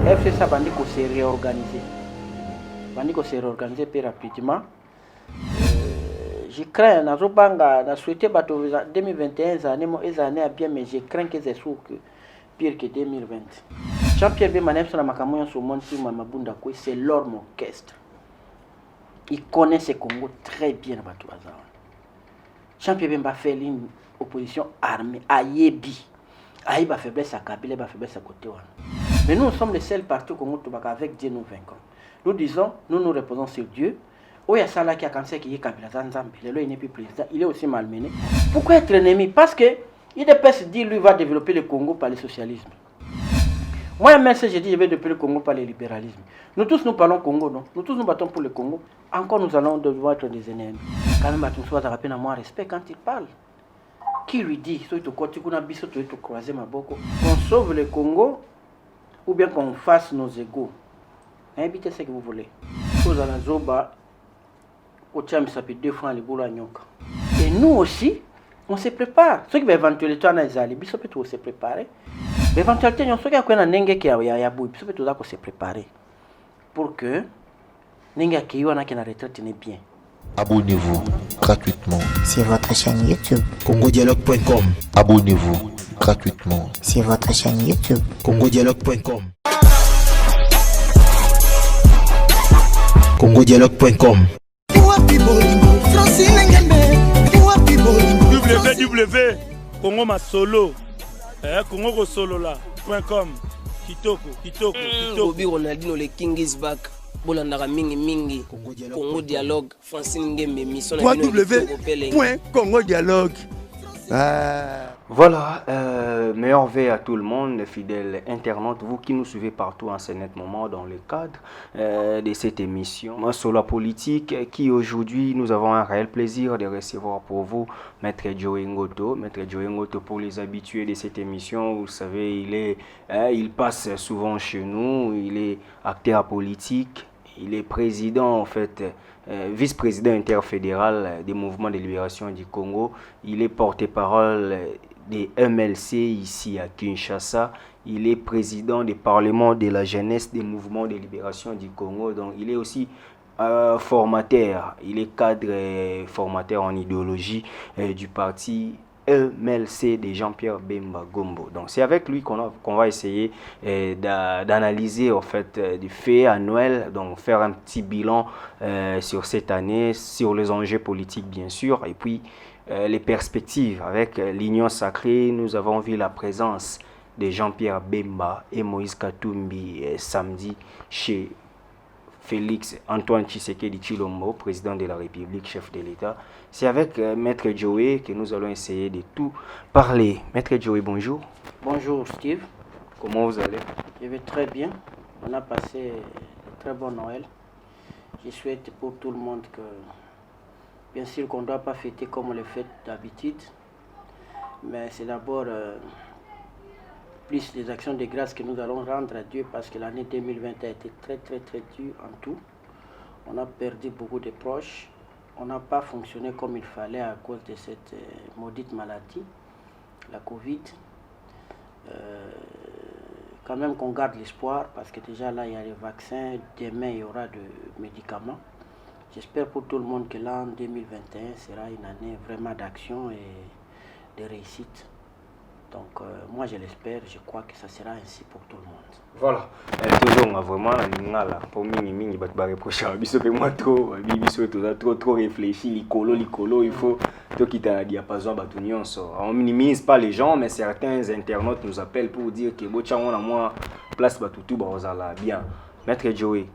FC ça bandi ko se réorganiser. Bandi ko se réorganiser plus rapidement. Je crains nazobanga na souhaité bato 2021 années à bien mais je crains que c'est sûr que pire que 2020. Jean-Pierre Bemba na sur makambo sur monde sur Mabunda ko c'est l'orme orchestre. Il connaît ce Congo très bien bato bazan. Jean-Pierre Bemba fait une opposition armée à Yebi. Aïba faiblesse à Kabila, ba faiblesse à côté. Mais nous sommes les seuls partis au Congo avec Dieu nous vaincons. Nous disons, nous nous reposons sur Dieu. Oya Sala qui a cancer qui est Kabila Zanzambi, il n'est plus président, il est aussi malmené. Pourquoi être ennemi? Parce que il peut se dire lui va développer le Congo par le socialisme. Moi même si je dis je vais développer le Congo par le libéralisme. Nous tous nous parlons Congo, non? Nous tous nous battons pour le Congo. Encore nous allons devoir être des ennemis. Quand même tu sois rappelé à moi respect quand il parle. Qui lui dit qu'on sauve le Congo ou bien qu'on fasse nos égaux. Invitez ce que vous voulez. Et nous aussi, on se prépare. Ceux qui vont éventuellement se préparer. Éventuellement, ceux qui ont se préparer pour que les gens qui ont la retraite n'est bien. Abonnez-vous gratuitement sur votre chaîne YouTube congodialogue.com. Abonnez-vous gratuitement sur votre chaîne YouTube congodialogue.com. congodialogue.com. www.congomasolo congosolola.com. kitoko Bobby Ronaldinho le king is back. Bolandaka mingi Congo Dialogue Francine Ngembe mission www.congodialogue. Voilà, meilleur veille à tout le monde, fidèles internautes, vous qui nous suivez partout en ce net moment dans le cadre de cette émission. Moi, sur la politique, qui aujourd'hui nous avons un réel plaisir de recevoir pour vous Maître Joey Ngoto. Maître Joey Ngoto, pour les habitués de cette émission, vous savez, il passe souvent chez nous, il est acteur politique, il est président en fait. Vice-président interfédéral des mouvements de libération du Congo. Il est porte-parole des MLC ici à Kinshasa. Il est président du Parlement de la jeunesse des mouvements de libération du Congo. Donc il est aussi formateur. Il est cadre formateur en idéologie du parti MLC de Jean-Pierre Bemba Gombo. Donc c'est avec lui qu'on va essayer d'analyser en fait du fait annuel, donc faire un petit bilan sur cette année, sur les enjeux politiques bien sûr, et puis les perspectives avec l'Union sacrée. Nous avons vu la présence de Jean-Pierre Bemba et Moïse Katumbi samedi chez Félix Antoine Tshisekedi Tshilombo, président de la République, chef de l'État. C'est avec Maître Joey que nous allons essayer de tout parler. Maître Joey, bonjour. Bonjour Steve. Comment vous allez? Je vais très bien. On a passé un très bon Noël. Je souhaite pour tout le monde que, bien sûr qu'on ne doit pas fêter comme on le fait d'habitude, mais c'est d'abord plus les actions de grâce que nous allons rendre à Dieu parce que l'année 2020 a été très dure en tout. On a perdu beaucoup de proches. On n'a pas fonctionné comme il fallait à cause de cette maudite maladie, la Covid. Quand même qu'on garde l'espoir parce que déjà là il y a les vaccins, demain il y aura des médicaments. J'espère pour tout le monde que l'an 2021 sera une année vraiment d'action et de réussite. Donc moi je l'espère, je crois que ça sera ainsi pour tout le monde. Voilà. Toujours vraiment là pour mini bat ba reprocher biso pe moi trop biso trop réfléchi licolo il faut to quitter la diapason batu nyonso. On minimise pas les gens mais certains internautes nous appellent pour dire que bo tchango na moi place batu tout bazala bien. Maître Joey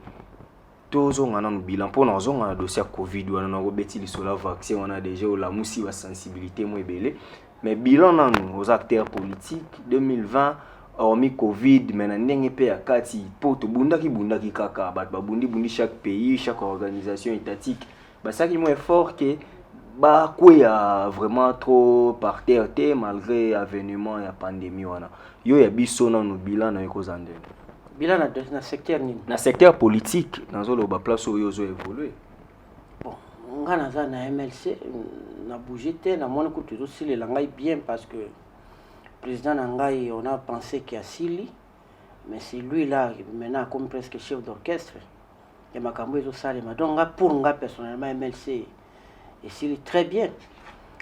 tozo ngana no bilan pour nous on a dossier Covid on a robeti lisola vaccin on a déjà la musi wa sensibilité mo ebele. Mais bilan nous aux acteurs politiques 2020 hormis Covid maintenant ndenge pe ya kati po to bundaki kaka bat ba bundi chaque pays chaque organisation étatique ba ça qui moins fort que ba quoi vraiment trop par terre malgré l'avènement de la pandémie wana yo ya biso na no bilan na ekozande bilan na secteur ni na secteur politique dans zo ba place oyo zo évoluer. Bon ngana za na MLC na bougé na mona ko toujours si le langai bien parce que président Nangai on a pensé qu'il y a Sili Mais c'est lui là, maintenant, comme presque chef d'orchestre. Et ma camouille salima. Donc, pour moi, personnellement, MLC, et c'est très bien.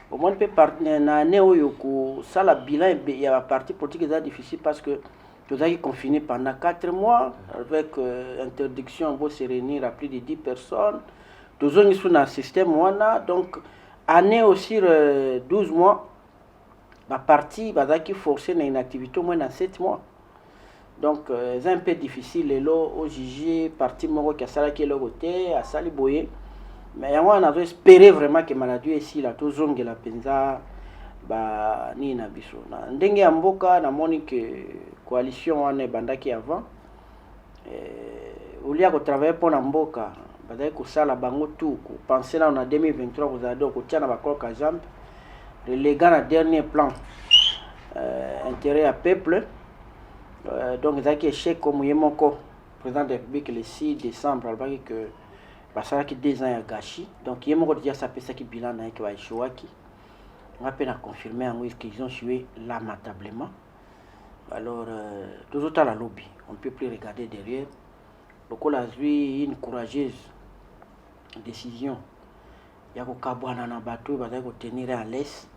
Au moins, on peut partir dans l'année où ça, le bilan, il y a la partie politique qui est difficile parce que nous avons confiné pendant 4 mois avec interdiction de se réunir à plus de 10 personnes. Nous avons sur un système, donc, année aussi 12 mois, la partie qui forcée une activité au moins dans 7 mois. Donc, c'est un peu difficile. Là, au jugé, parti moro qui a ça qui est le côté, à Saliboye. Mais on a espéré vraiment que la maladie ici, la tozongue la penza, bah, ni na biso. Ndenge amboka, na moni que coalition on est bandaki avant. Au lieu de travailler pour Namboka, badai ko sala bango tout, ko penser là on a 2023 vous avez donc tient na bakol ka jambe. Les gars na dernier plan intérêt à peuple. Donc, il y a un échec comme le président de la République le 6 décembre, il que ça a 2 ans à gâchis. Donc, il y a déjà ça qui bilan qui va échouer. On a peine confirmer qu'ils ont joué lamentablement. Alors, toujours à la lobby, on ne peut plus regarder derrière. Donc, on a eu une courageuse décision. Il y a un bateau, il va tenir à l'est.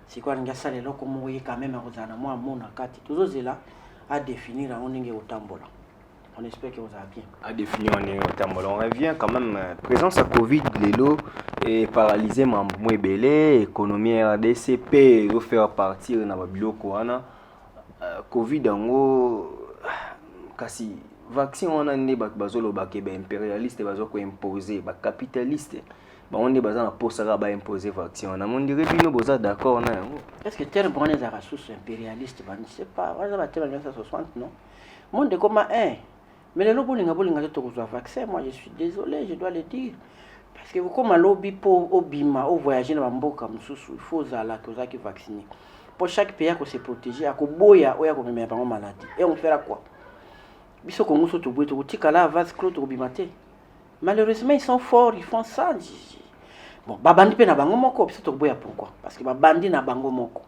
C'est quoi, il y a ça, comme on voit quand même à mon akati. Toujours là. À définir on est au tambola. On espère que vous avez bien. À définir on est au tambola. On revient quand même. Présence à Covid, l'élo est paralysé, mais belé, économie RDCP, il faire partir dans le biloko. Covid en gros, kasi vaccin on a né bazolo bakebe impérialiste bazoko imposer, ba capitaliste. On est basé en poste à imposer vaccin. On a mon dirait bien nous d'accord na yango. Est-ce que terre bonne est à sous impérialiste je ne sais pas. On va battre en 1960 non. Monde comme un mais le lobby n'a pas de vaccin. Moi je suis désolé, je dois le dire. Parce que comme un lobby pour obima au voyager dans mboka mususu, il faut zala que qui vacciner. Pour chaque pays à se protéger, à boya ou à ko mettre en maladie. Et on fera quoi? Biso ko muso to boye to tikala vase clos to bimate. Malheureusement, ils sont forts, ils font ça. Bon, babandi pe na bango moko, pourquoi? Parce que babandi na bango moko.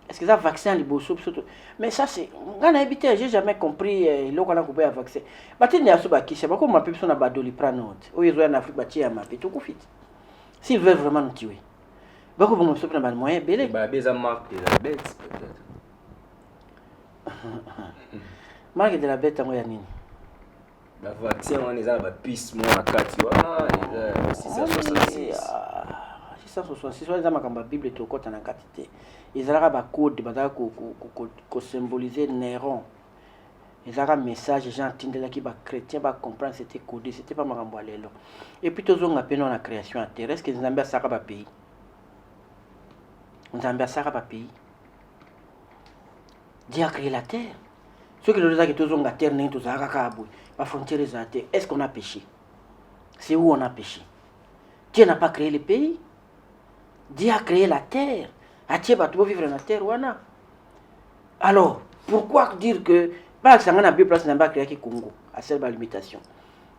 Est-ce que ça vaccin liboso? Mais ça c'est, ngana habité, j'ai jamais compris le qu'on a coupé à vaccin. Bati ni aso bakisha, bako ma personne na badoli pranote. O yezo en Afrique bati ya mapi tout fit. S'ils veulent vraiment nous tuer. Bako bon so prendre moyen belé. Ba beza marque de la bête peut-être. Marque de la bête en ya nini? La vaccin on est à la piste moi à 4 666. 666 on est dans ma Bible to kota na katite. Ils ont un code qui symboliser Néron. Ils ont un message, les gens qui sont chrétiens va comprendre c'était codé, c'était pas marambo alelo. Et puis tous on appelle la création terrestre, qu'ils ont bien ça pas pays. On a bien ça pas pays. Dieu a créé la terre. Ceux qui le disent que tous on a terre n'est tous à Kakabou, la frontière est à terre. Est-ce qu'on a péché? C'est où on a péché? Dieu n'a pas créé le pays. Dieu a créé la terre. Tu peux vivre dans la terre. Alors, pourquoi dire que par exemple, la Bible n'a pas créé le Congo à cette limitation?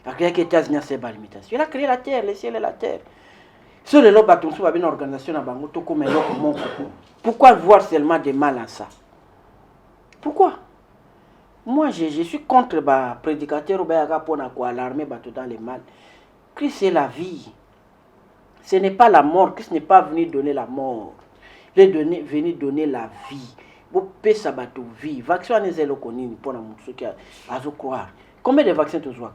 Il a créé les États-Unis à cette limitation. Il a créé la terre, le ciel et la terre. Sur le lot, il y a une organisation à Bangoto comme un lot. Pourquoi voir seulement des mal en ça? Pourquoi? Moi, je suis contre les prédicateurs pour alarmer dans les mal. Christ c'est la vie. Ce n'est pas la mort. Christ n'est pas venu donner la mort. Il est venu donner la vie. Vous pouvez sabato vie. Vaccin est le connu pour ceux qui ont croire. Combien de vaccins tu as?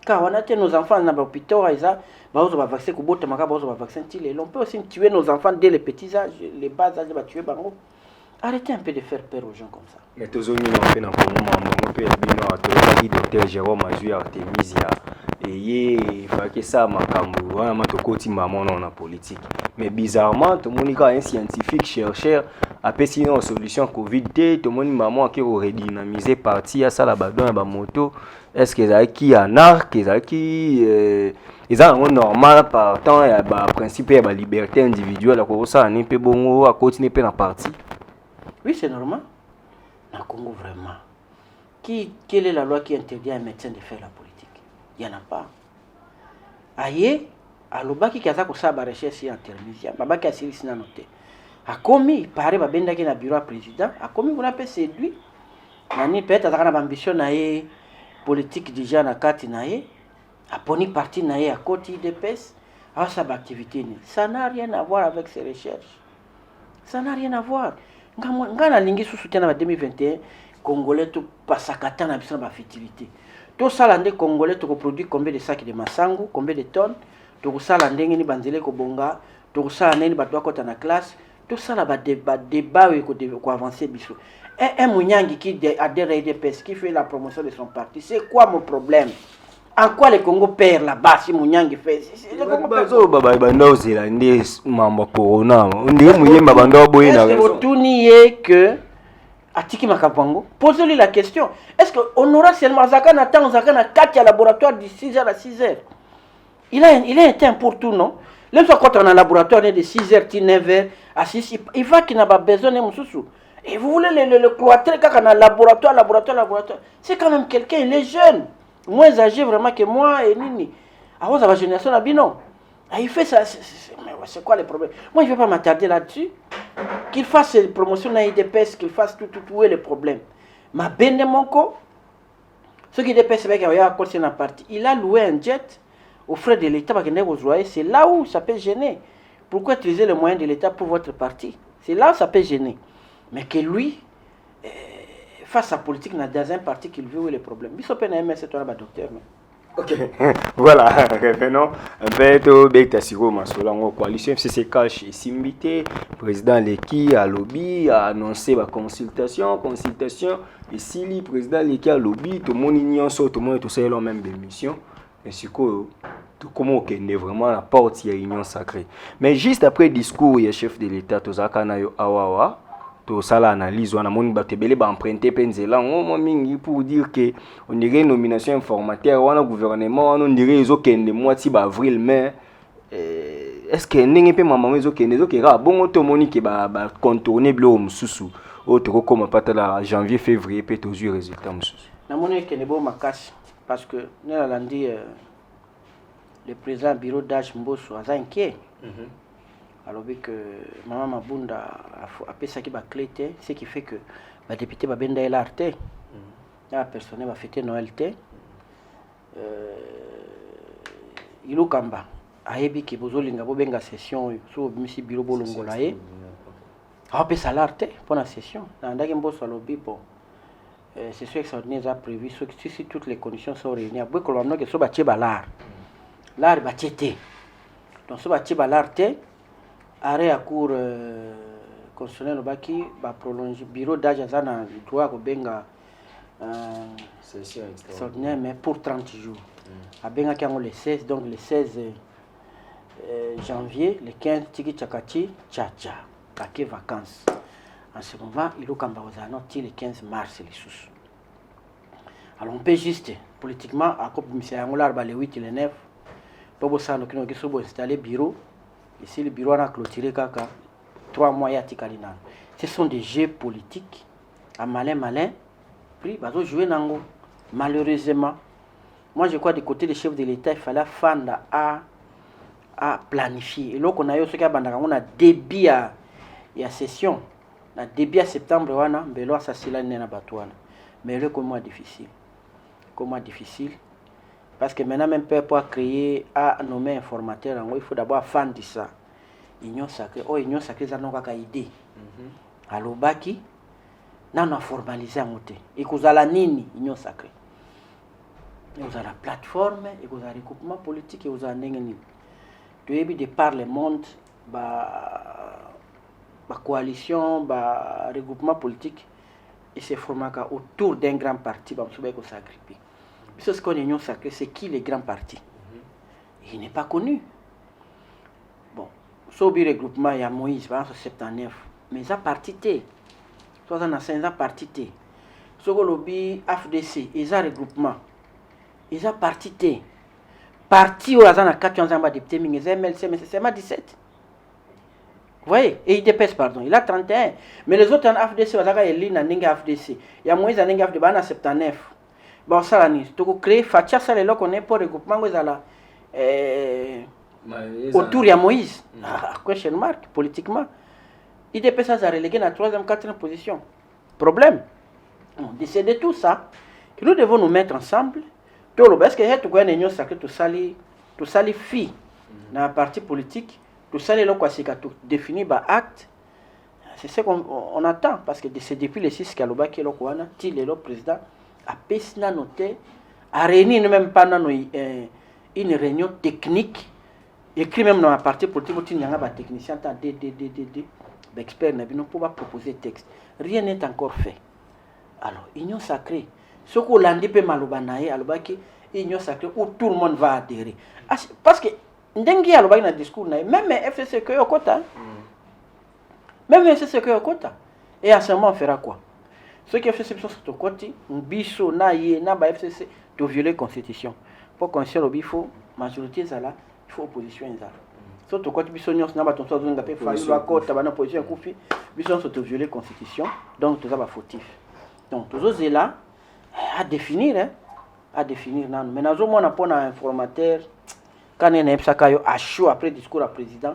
Car on a nos enfants dans l'hôpital, ils ont vaccin on peut aussi tuer nos enfants dès les petits âges, les bas âges, tuer bango. Arrêtez un peu de faire peur aux gens comme ça. Mais tous les gens qui ont fait un docteur Jérôme Azui Artemisia et il faut que ça makambu wana matokoti maman na politique. Mais bizarrement tout le monde un scientifique chercheur après sinon solution Covid tout le monde maman qui aurait dynamisé parti à ça la badon ba moto. Est-ce que ça qui en arc qui ils ont normal par temps et ba principe et ba liberté individuelle ko ça ni pe bongo à continuer pe na parti. Oui, c'est normal. Dans le Congo, vraiment. Quelle est la loi qui interdit à un médecin de faire la politique? Il n'y en a pas. Aïe, à l'obaki qui a ça la recherche en termisia, baba qui a série noté. A commis, il paraît que le bureau président, a commis qu'on appelle séduit, nani peut-être azaka na ambition na ye politique déjà na kati na ye aponi parti na ye à côté UDPS asaba activité ni ça n'a rien à voir avec ses recherches, ça n'a rien à voir. Nga na lingi sous soutien na 2021 congolais to pasakata na biso na fertilité to sala nde congolais to produire combien de sacs de masangu, combien de tonnes to sala ndenge ni banzele ko bonga to sala neni bato akota na classe to sala ba débat ko avancer biso. Un Mounyangi qui adhère à UDPS, qui fait la promotion de son parti, c'est quoi mon problème? En quoi le Congo perd là-bas si Mounyangi fait? Le Congo perd. Est-ce que vous tournez que Atiki Makapango? Posez-lui la question. Est-ce qu'on aura seulement Zakana Tan, Zakana 4 laboratoire de 6h à 6h? Il a un temps pour tout, non? Là, quand on a un laboratoire de 6h à 9h à 6h, il va qu'il n'a pas besoin de Moussoussou. Et vous voulez le cloîtrer quand on a laboratoire. C'est quand même quelqu'un, il est jeune. Moins âgé vraiment que moi et Nini. Alors, ça va génération là, non. Il fait ça. C'est quoi le problème? Moi, je ne vais pas m'attarder là-dessus. Qu'il fasse ses promotions dans l'IDPS, qu'il fasse tout, où est le problème. Ma benne mon co, ce qui DPS avec la partie, il a loué un jet aux frais de l'État. C'est là où ça peut gêner. Pourquoi utiliser les moyens de l'État pour votre parti? C'est là où ça peut gêner. Mais que lui fasse sa politique dans un parti qu'il veut, où est le problème. C'est toi, docteur. Ok, voilà, revenons un peu au Bétasiro Masolango, coalition FCC Cash et Simbité, président Leki à lobby a annoncé la consultation, et Sili, président Leki à lobby, tout le monde ignore ça, tout le monde est tous la même émission, et c'est quoi, tout comment on est vraiment la porte, il y a union sacrée. Mais juste après le discours, il y a chef de l'État, tout ça, Awawa, tout ça l'analyse on a mon batebele ba emprunter penzela on mingi pour dire que on dirait nomination informateur on a gouvernement on dirait ils ont kende moitié ba avril mai est-ce que ndenge pe maman ils ont kende zo kera bon to moni ke ba contourner blo mususu autre comme pas la janvier février peut toujours résultat mususu na moni kende bo makasi parce que na lundi le président bureau d'âge Mbosso a inquiet. Alors que Maman Mabunda a fait ça qui va cléter, ce qui fait que le député va benda et l'arte, la personne va fêter Noël té. Il ou kamba, aébi qui bozolinga bobenga session sur monsieur bureau bolongolae. A fait ça l'arte pour la session. Dans la Mbosso à lobby bon. C'est sûr que ça n'est pas prévu si toutes les conditions sont réunies. Après que l'on a que ça va tirer l'art, l'art va tirer. Donc ça va tirer l'arte. Arrêt à cour constitutionnel baki va prolonger bureau d'âge azana droit ko benga session extraordinaire mais pour 30 jours. A benga kango le 16 donc le 16 janvier, le 15 tiki chakati chacha paquet vacances. En ce moment, il faut kamba ozana le 15 mars les sous. Alors on peut juste politiquement à cop monsieur angolar ba le 8 et le 9 pour bossa no kino kiso bo installer bureau. Ici, le bureau a clôturé 3 mois. Ce sont des jeux politiques. À malin, puis ils jouer nango. Malheureusement, moi je crois du côté des chefs de l'État, il fallait fendre à planifier. Et là, on a eu ce qu'il y a début à session. La début à septembre, ça c'est là, mais le comment difficile. Parce que maintenant, même pour créer, à nommer informateur, il faut d'abord fendre ça. Union sacrée, union sacrée, ça n'a pas idée. Alors, Baki, nous avons formalisé un côté. Et vous avez la nini, union sacrée. Et vous avez la plateforme, et vous avez le regroupement politique, et vous avez un de par le monde, la coalition, le regroupement politique, et c'est formé autour d'un grand parti, vous avez s'agripper. Ce qu'on est union sacrée, c'est qui les grands partis? Il n'est pas connu. Bon, sur le regroupement, il y a Moïse, en 79, mais il a partité. Soit en 5 ans, partité. Sur le lobby AFDC, il y a regroupement. Il a partité. Parti où il y a 4 ans de député, mais il y a MLC, mais c'est 17. Vous voyez? Et il dépasse, pardon. Il a 31. Mais les autres en AFDC, il y a Eline en AFDC. Il y a Moïse en AFDC, en 79. Bon, ça, donc créer Fatia, ça, là qu'on est pour le regroupement, autour de Moïse. Question mark, politiquement. Il dépasse ça, relégué dans la 3e, 4e position. Problème. C'est de tout ça que nous devons nous mettre ensemble. Parce que tout le monde sacré tout sali fille dans la partie politique, tout sali là quoi c'est tout défini par acte. C'est ce qu'on attend parce que c'est depuis le 6 Kaloba qui est le président a pesna noté a réuni même pas une réunion technique écrit même dans la partie politique où il y a un technicien expert pour proposer texte. Rien n'est encore fait. Alors, union sacrée, ce qu'on l'a dit, union sacrée où tout le monde va adhérer. Parce que, n'dengi a le discours, même FCC que yokota. Même FCC que yokota. Et à ce moment, on fera quoi? Ceux qui FCC sont sur le côté, biso, naïe, naba FCC, de violer la constitution. Pour qu'on soit le bifo, majorité, il faut opposition. Surtout quand biso nyos naba ton soir zunga pe fayu la côte, bana opposition koufi, biso sont violer la constitution, donc tout ça va fautif. Donc, tous ces là à définir, non. Mais nous avons un informateur, quand il y a un à chaud après discours à président,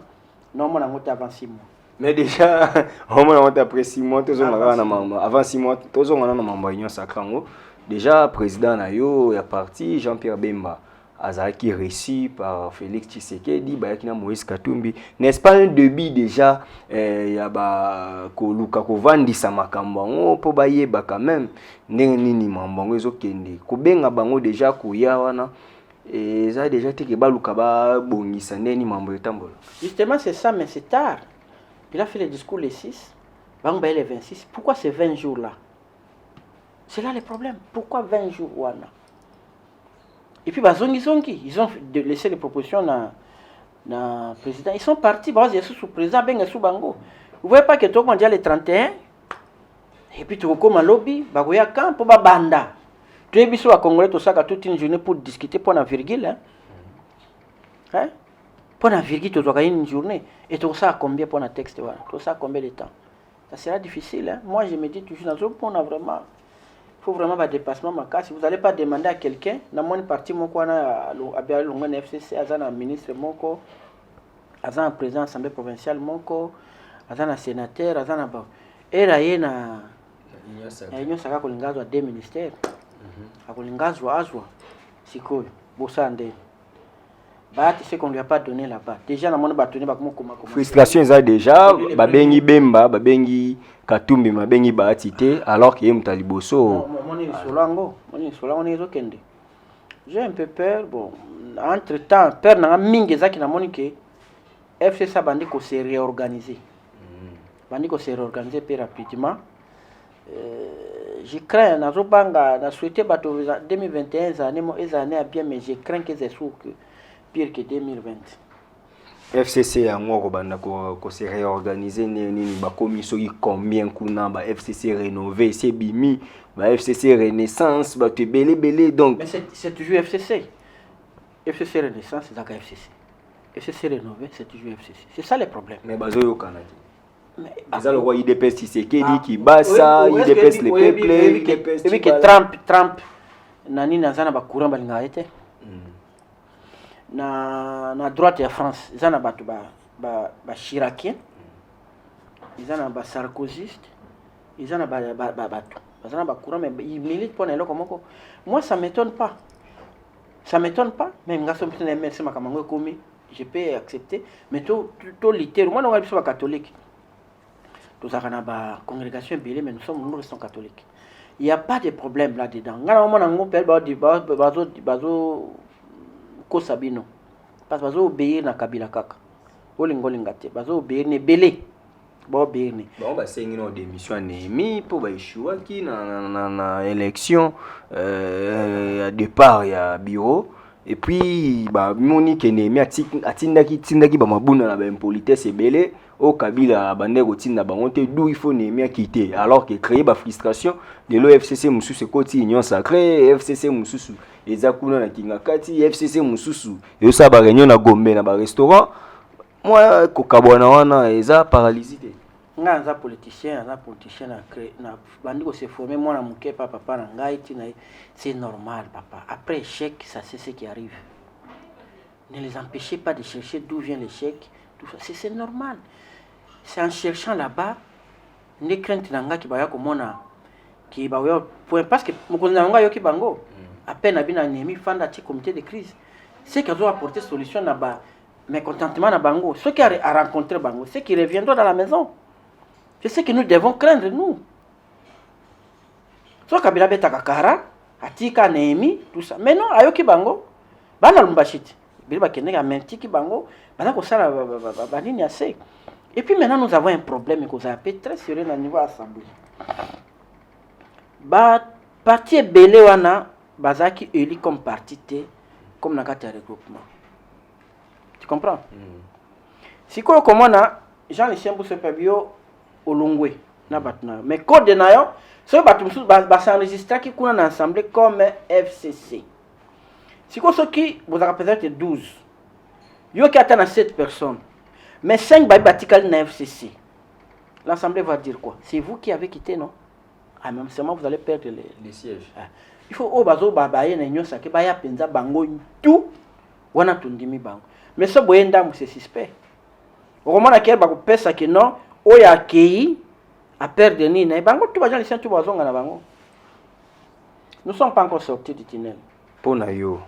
nous avons avant 6 mois. Mais déjà, on a après 6 mois, avant 6 mois, tous on a un réunion sacrée. Déjà, président Nayo est parti, Jean-Pierre Bemba. Azaki reçu par Félix Tshisekedi, Bayakina Moïse Katumbi. N'est-ce pas un début déjà yaba koluka kovandi sa makambo po bayeba quand même ndenge nini mambongo ezokende kobenga bango déjà koya wana ça déjà teke baluka ba bongisa ndeni mambo etambola. Justement c'est ça mais c'est tard. Il a fait le discours le 6, bango ba le 26. Pourquoi ces 20 jours là? C'est là le problème. Pourquoi 20 jours wana? Et puis, ils ont laissé les propositions dans le président. Ils sont partis, ils sont sous le président, sous Bango. Vous ne voyez pas que tout le monde dit le 31, et puis tu as comme un lobby, il y a quand pour banda. Tu es bis au Congolais, tout ça, toute une journée pour discuter pour la virgule. Hein? Pour la virgule, tu dois gagner une journée. Et tout ça, combien pour un texte? Tout ça, combien de temps? Ça sera difficile. Hein? Moi, je me dis toujours, on a vraiment. Il faut vraiment un dépassement. Si vous n'allez pas demander à quelqu'un, dans mon parti, mon FCC, un ministre, un président de l'Assemblée provinciale, un sénateur, et là, il y a une à 2 ministères. C'est qu'on ne lui a pas donné là-bas. Déjà, dans mon bâtonnet, frustration, ça déjà, Babengi Bemba, Babengi Katumbi, Babengi Baatite, alors qu'il y a un taliboso. J'ai un peu peur. Bon, entre-temps, peur n'a mingi zaki na monike. FCC bandi ko s'est réorganisé. Bandi ko s'est réorganisé plus rapidement. Je crains, na souhaité bato 2021 années à bien, mais je crains que c'est sûr que pire que 2020. FCC a se réorganiser nini ba commission combien kuna ba FCC rénové c'est bimi ba FCC renaissance ba te belé donc mais c'est toujours FCC renaissance c'est d'accord FCC rénové c'est toujours FCC c'est ça le problème mais bazo yo kanaki mais ça le roi IDPS Tshisekedi qui basa IDPS le peuple et puis que Trump nani nazana ba courant balinga été na droite ya France ils en a battu ba Chiracien ils en a ba Sarkozyste ils en a ba ils en a ba courant mais ils militent pour nelo comme moi ça m'étonne pas même ngaso mpena merci makamango komi je peux accepter mais tout littéralement moi non on est catholique tout ça kana ba congrégation belé mais nous restons catholiques il y a pas de problème là dedans ngana mo na ngopel bazo Kosabino parce que bazo obéir na Kabila kaka olingolinga te bazo obéir ne belé ba obéir ne ba sengi no démission Némi pour ba échouer qui na élection départ ya bureau et puis ba Monique Némi atindaki ba mabuna na ba impolitesse belé au Kabila bande routine bango te d'où il faut Némi quitter alors que créer ba frustration de l'OFCC mususu koti union sacrée FCC mususu ezakuna na kingakati FCC mususu yo sa ba réunion na Gombe na ba restaurant moi kokabwana wana eza paralysé nga za politicien na créer na bandi ko se former moi na muke papa na ngai tina c'est normal papa après échec ça c'est ce qui arrive ne les empêchez pas de chercher d'où vient l'échec tout ça c'est normal. C'est en cherchant là-bas, les craintes n'anga qui baya komona qui ba yo point parce que mokonzi na nga yo ki bango à peine abina nemi fanda ti comité de crise c'est qu'ils ont apporté solution na ba mécontentement na bango ceux qui a rencontré bango ceux qui reviendront dans la maison c'est ce que nous devons craindre nous so kabila beta kakara atika nemi tout ça mais non ayo ki bango bana lumbashiti biliba kende ka menti ki bango bana ko sala ba nini assez et puis maintenant nous avons un problème que ça peut très sérieux au niveau assemblée ba parti belé wana bazaki élu comme parti T comme na kati regroupement tu comprends si ko komona Jean Lucien se pebio olongwe na batna mais code na yo so batumsu ba s'enregistrer qui kuna na assemblée comme FCC si ko soki vous avez peut-être 12 yo qui attend 7 personnes mais 5 batikal na FCC l'assemblée va dire quoi c'est vous qui avez quitté non ah même seulement vous allez perdre les sièges il faut au bazo babaye na nyosa ke baya penza bango tout wana tundimi bango mais so boyenda mu c'est suspect romana ker ba ko pesa ke non o ya kei à perdre ni na bango tout bajan les tout bazonga na bango nous sommes pas encore sortis du tunnel pour na yo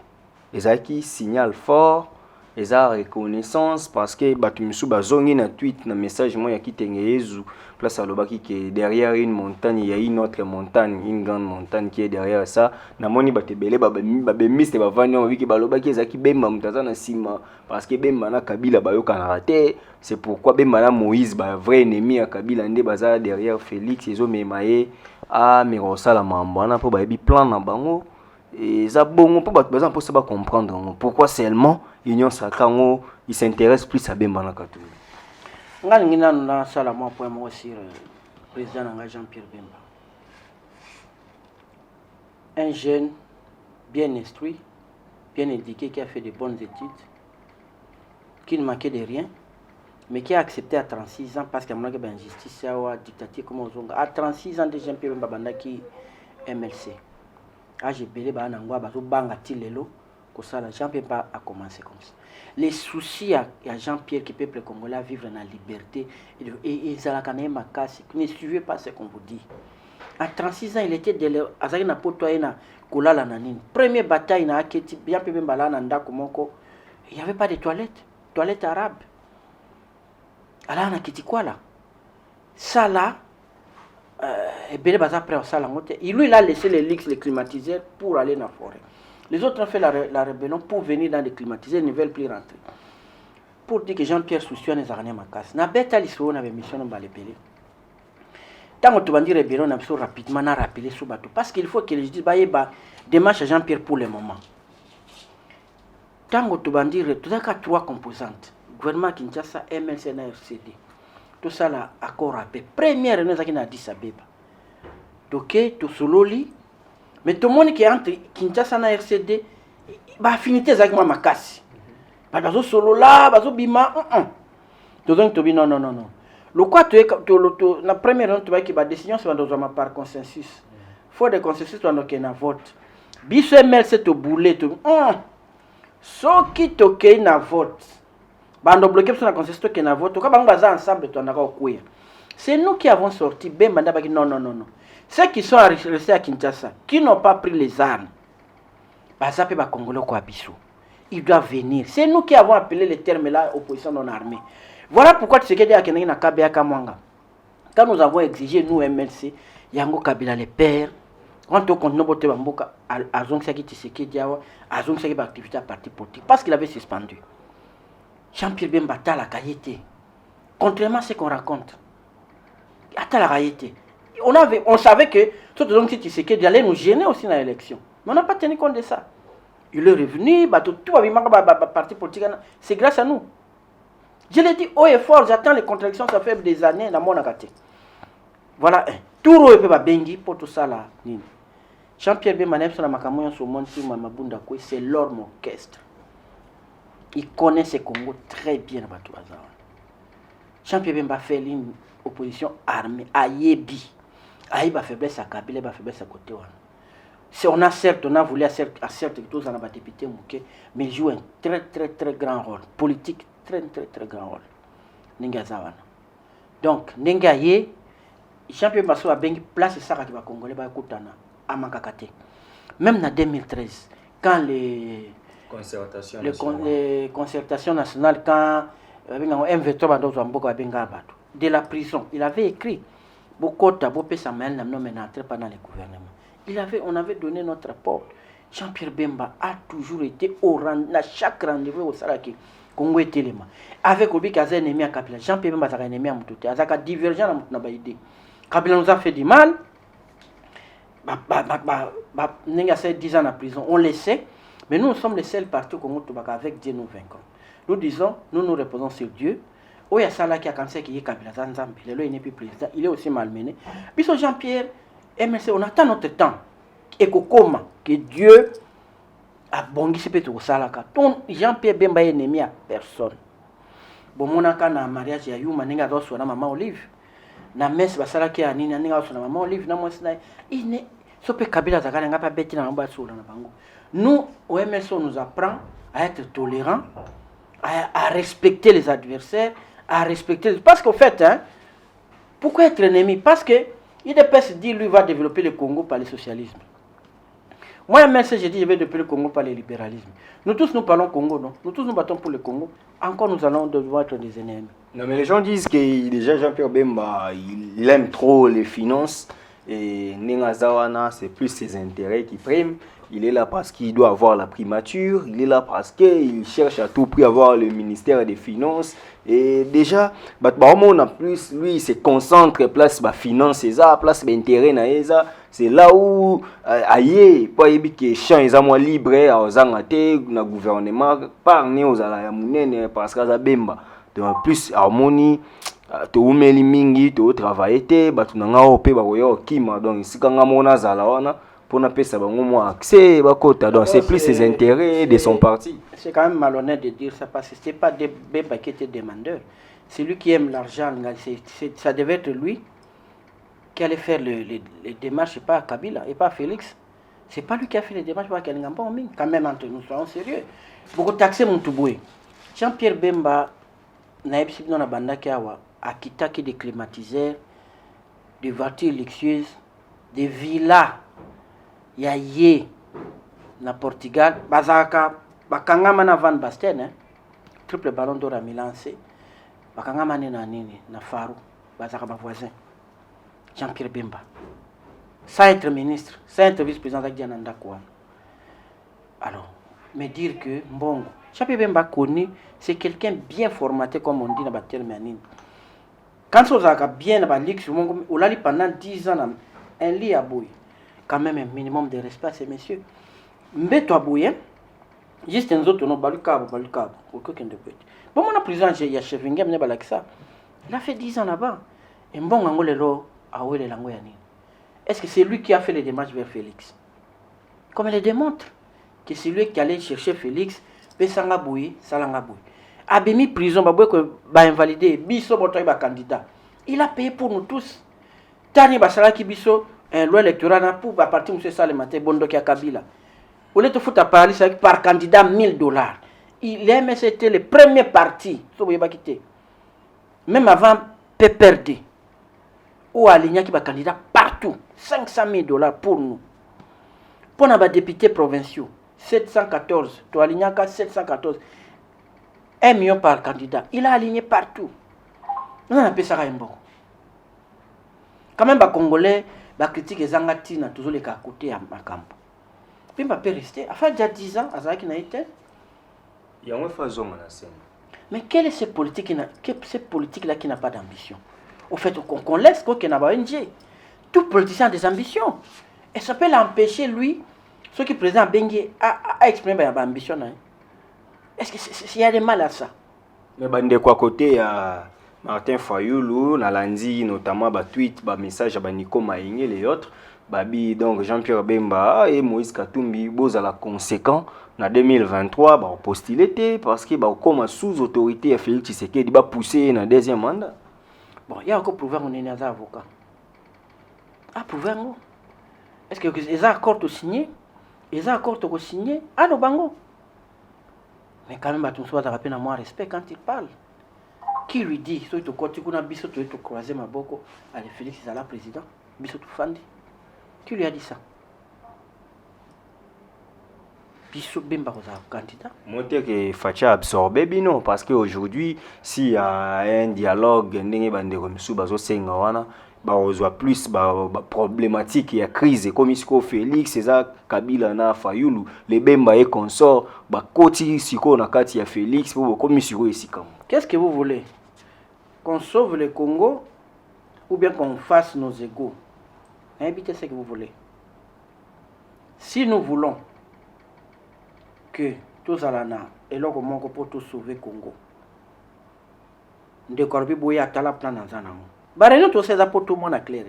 ezaki signal fort eza reconnaissance parce que batumusu bazongi na tweet na message moi ya kitenge yezu place alobaki que derrière une montagne il y a une autre montagne une grande montagne qui est derrière ça na moni batebele babemiste bavani on viki balobaki ezaki bemba mutaza na sima parce que bemba na Kabila bayoka na raté c'est pourquoi bemba na Moïse ba vrai ennemi ya Kabila nde baza derrière Félix ezo memaye a mirosa la mambana po ba bi plan na bango et ça bon pour besoin pour ça comprendre pourquoi seulement Union Sacrango il s'intéresse plus à Bemba na Katoué ngani ngina na sala moi point moi sur président Jean-Pierre Bemba un jeune bien instruit bien éduqué qui a fait de bonnes études qui ne manquait de rien mais qui a accepté à 36 ans parce qu'il y a une injustice ou dictature comme Ozonga à 36 ans de Jean-Pierre Bemba bandaki MLC j'ai belé bana ngwa bazo banga tilelo ko sala Jean-Pierre Bemba a commencé comme ça les soucis à Jean-Pierre qui peuple congolais vivre dans la liberté et Zalakane Makasi ne suivez pas ce qu'on vous dit à 36 ans il était de azaki na poto ina kolala na nini première bataille na aketi Jean-Pierre Bemba la na ndako moko il y avait pas de toilettes arabes ala na kiti quoi là ça là et belé baza après au sala ngote lui il a laissé les lix les climatiseurs pour aller dans la forêt. Les autres ont fait la rébellion pour venir dans les climatiseurs, ils ne veulent plus rentrer. Pour dire que Jean-Pierre Soucieux n'est rien ma casse. Na bête à l'histoire, on avait mission dans les belé. Tant que tu vas dire rébellion, on a besoin rapidement de rappeler sous bateau. Parce qu'il faut que les gens disent, bah, démarche à Jean-Pierre pour le moment. Tant que tu vas dire, tu as 3 composantes. Gouvernement Kinshasa, MLC, RCD. Tout ça là, accord à paix. Première réunion, c'est Addis Abeba. Ok, tout sololi. Mais tout le monde qui est entre Kinshasa et RCD, bah affinité exactement ma casse. Bah bazo solo là, bazo bima, donc tu dis non. Le quoi tu es la première réunion tu vois que la décision c'est dans un par consensus. Faut des consensus tu as na vote. Biso MLC to boulé to so qui toke na vote. Bando bloqué sur la consensus to na vote. Quand bango baza ensemble tu andaka okuya. C'est nous qui avons sorti Bemba ndabaki non. Ceux qui sont restés à Kinshasa, qui n'ont pas pris les armes, ils doivent venir. C'est nous qui avons appelé les termes là, opposition non armée. Voilà pourquoi tu sais que quand nous avons exigé, nous, MLC, Yango Kabila, les pères, quand on compte nos bamboka, Azong Saki Tshisekedi Diawa, Azong Saki activité à parti politique, parce qu'il avait suspendu. Jean-Pierre Bemba a la cahier. Contrairement à ce qu'on raconte, à la réalité. On savait que tout le monde qui allait nous gêner aussi dans l'élection. Mais on n'a pas tenu compte de ça. Il est revenu, tout le parti politique, c'est grâce à nous. Je l'ai dit haut et fort, j'attends les contradictions, ça fait des années dans mon agate. Voilà un. Tout le monde bengi pour tout ça là. Jean-Pierre Bemba, c'est l'orme orchestre. Il connaît ce Congo très bien. Jean-Pierre Bemba fait une opposition armée à Yebi. Aïba faiblesse à Kabila, ba faiblesse à côté. On a voulu accepter que tous en ont député, mais il joue un très grand rôle. Politique, très grand rôle. Donc, Nengaye, Jean-Pierre Bemba a bengi place ça qui va congolais ba kutana amakakate. Même en 2013 quand les concertations nationales quand de la prison, il avait écrit Bokota Bopé Samuel n'a pas pendant le gouvernement. On avait donné notre rapport. Jean-Pierre Bemba a toujours été au rang, à chaque rendez-vous au Saraki, Congo et Téléma. Avec Obi Kaza ennemi à Kabila, Jean-Pierre Bemba a ennemi à Moutoute, a divergent à Moutoute. Kabila nous a fait du mal. Nous avons 10 ans en prison, on le sait, mais nous sommes les seuls partis au Congo avec Dieu nous vaincons. Nous disons, nous nous reposons sur Dieu. Oya Sala qui a cancer qui est Kabila Zanzambi, il n'est plus président, il est aussi malmené. Puis Jean-Pierre, MLC, on attend notre temps. Et que Dieu a bongi si peut au Salaka. Jean-Pierre Bemba est ennemi à personne. Bon, mon aka na mariage ya Yuma ninga doso na maman Olive. Na messe basala ki anini ninga doso na maman Olive na mwesina. Ine sope Kabila zakana ngapa beti na mba sola na bango. Nous, au MLC, on nous apprend à être tolérants, à respecter les adversaires, à respecter. Parce qu'au fait, hein, pourquoi être ennemi? Parce que IDPS se dit lui va développer le Congo par le socialisme. Moi, même si je dis je vais développer le Congo par le libéralisme. Nous tous nous parlons Congo, non? Nous tous nous battons pour le Congo. Encore nous allons devoir être des ennemis. Non, mais les gens disent que déjà Jean-Pierre Bemba, il aime trop les finances. Et Nengazawana, c'est plus ses intérêts qui priment. Il est là parce qu'il doit avoir la primature. Il est là parce qu'il cherche à tout prix avoir le ministère des Finances. Et déjà, on a plus, lui, il se concentre, place la finance, place l'intérêt, c'est là où, aïe, pas que champ est moins libre, aux angatés, le gouvernement, par aux alayamounene, parce que ça bemba. Donc, plus harmonie. To umeli mingi to travailler te batu na ngao pe ba koyo kima donc sika ngamona zala wana pona pesa bango mo accès bakota donc c'est plus ses intérêts de son parti. C'est quand même malhonnête de dire ça parce que c'est pas des Bemba qui était demandeur. C'est lui qui aime l'argent, ça devait être lui qui allait faire les démarches et pas Kabila et pas Félix. C'est pas lui qui a fait les démarches pour Kalingamba quand même entre nous soyons sérieux. Beaucoup taxer mon touboué. Jean-Pierre Bemba naibsi na banda kiawa akitaki des climatiseurs, des voitures luxueuses, des villas yaye na Portugal, bazaka bakangama na Van Basten, hein? Triple ballon d'or à Milan-C. Bakangama na nini na Faro, bazaka ba voisin. Jean-Pierre Bemba. Sans être ministre, sans être vice-président d'Adiananda Kouan. Alors, me dire que Mbongo, Jean-Pierre Bemba connu, c'est quelqu'un bien formaté comme on dit dans la terme. Quand on a bien dans la ligue, on l'a pendant 10 ans, un lit à bouille. Quand même un minimum de respect à ces messieurs. Mbeto à bouille, juste un autre, non, balukabo, aucun de petit. Bon, mon président, il y a Chevingem, il a fait 10 ans là-bas. Et bon, on a oué les langues. Est-ce que c'est lui qui a fait les démarches vers Félix? Comme il le démontre, que c'est lui qui allait chercher Félix, Pesanga Bouye, Salanga Bouye. Abemi prison, ba invalidé, biso botoy ba candidat. Il a payé pour nous tous. Tani basala ki biso loi électorale pour partir monsieur Salemate Bondo ki Kabila. Au lieu de foutre à Paris par candidat $1000. Il aimait c'était le premier parti, so boye ba quitter. Même avant PPRD. Ou aligna ki ba candidat partout, $500,000 pour nous. Pour nos députés provinciaux 714, tu alignes 714, 1 million par candidat. Il a aligné partout. On a appelé ça un bon. Quand même, les Congolais, les critiques, les Angati, toujours les cas à côté à Makambo. Puis, on peut rester. Enfin, déjà 10 ans, à Zaki n'a été. Il y a un façon à la scène. Mais quelle est cette politique-là qui n'a pas d'ambition? Au fait, qu'on laisse qu'on n'a pas ONG. Tout politicien a des ambitions. Et ça peut l'empêcher, lui, ceux qui président Bengue à exprimer son ambition. Est-ce qu'il y a des mal à ça? Mais de quoi côté Martin Fayoulou, Nalandi, notamment tweet, message à Nico Maïngue et les autres, donc Jean-Pierre Bemba et Moïse Katumbi, à la conséquent, en 2023, postulé parce que comme sous autorité Félix Tshisekedi va pousser dans le deuxième mandat. Bon, il y a encore prouvé qu'on est un avocat. Ah, prouvé un. Est-ce que les accords sont signés? Les accords sont signés? Ah, non, bango. Mais quand même, tu dois avoir un respect quand il parle. Qui lui dit soki tokoti kuna biso toye tocroise maboko ale Félix ezala président biso tofandi? Qui lui a dit ça? Biso Bemba kozala candidat. Moi que Facha absorbé bino parce qu'aujourd'hui s'il y a un dialogue ndenge bandeko misu bazosenga wana bazwa plus problématique ya crise comme isko Félix eza Kabila na Fayulu les Bemba et consort bakoti siko na kati ya Félix pour comme siko esika. Qu'est-ce que vous voulez? Qu'on sauve le Congo ou bien qu'on fasse nos égaux? Invitez ce que vous voulez. Si nous voulons que tous alana et là comment pour tout sauver Congo, de corbi boya tala plan dans un amour. Bah nous tous ces apports tout le monde a clair.